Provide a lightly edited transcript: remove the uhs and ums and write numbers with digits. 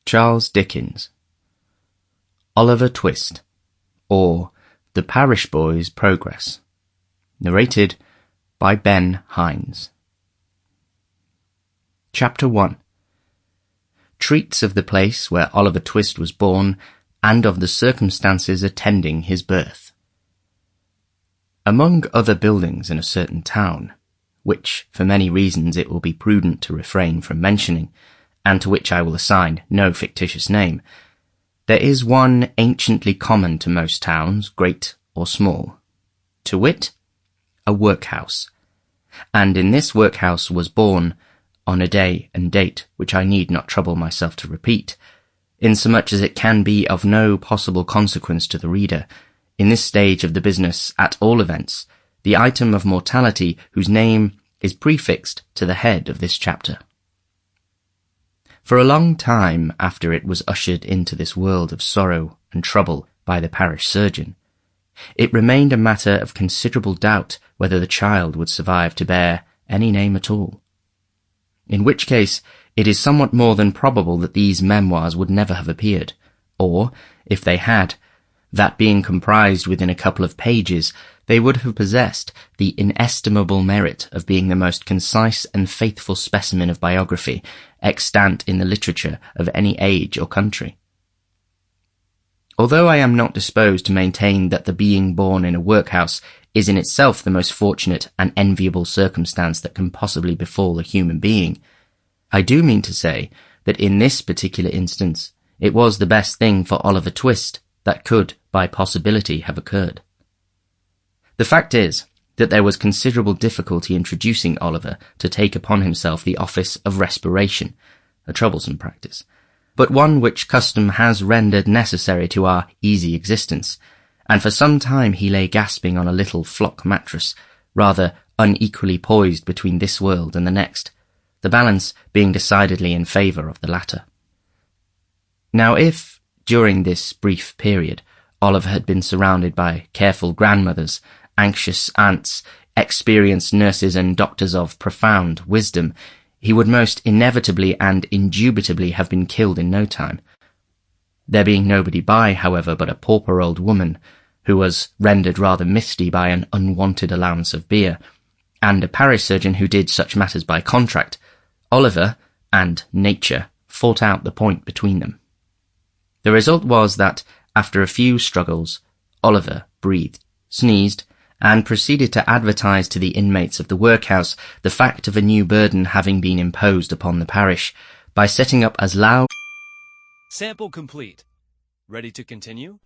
Charles Dickens. Oliver Twist, or The Parish Boy's Progress. Narrated by Ben Hynes. Chapter 1. Treats of the place where Oliver Twist was born, and of the circumstances attending his birth. Among other buildings in a certain town, which for many reasons it will be prudent to refrain from mentioning, and to which I will assign no fictitious name, there is one anciently common to most towns, great or small, to wit, a workhouse. And in this workhouse was born, on a day and date which I need not trouble myself to repeat, insomuch as it can be of no possible consequence to the reader, in this stage of the business at all events, the item of mortality whose name is prefixed to the head of this chapter. For a long time after it was ushered into this world of sorrow and trouble by the parish surgeon, it remained a matter of considerable doubt whether the child would survive to bear any name at all. In which case, it is somewhat more than probable that these memoirs would never have appeared, or, if they had, that being comprised within a couple of pages, they would have possessed the inestimable merit of being the most concise and faithful specimen of biography extant in the literature of any age or country. Although I am not disposed to maintain that the being born in a workhouse is in itself the most fortunate and enviable circumstance that can possibly befall a human being, I do mean to say that in this particular instance it was the best thing for Oliver Twist that could, by possibility, have occurred. The fact is that there was considerable difficulty in introducing Oliver to take upon himself the office of respiration, a troublesome practice, but one which custom has rendered necessary to our easy existence, and for some time he lay gasping on a little flock mattress, rather unequally poised between this world and the next, the balance being decidedly in favour of the latter. Now if, during this brief period, Oliver had been surrounded by careful grandmothers, anxious aunts, experienced nurses and doctors of profound wisdom, he would most inevitably and indubitably have been killed in no time. There being nobody by, however, but a pauper old woman, who was rendered rather misty by an unwonted allowance of beer, and a parish surgeon who did such matters by contract, Oliver and nature fought out the point between them. The result was that, after a few struggles, Oliver breathed, sneezed, and proceeded to advertise to the inmates of the workhouse the fact of a new burden having been imposed upon the parish, by setting up as loud... Sample complete. Ready to continue?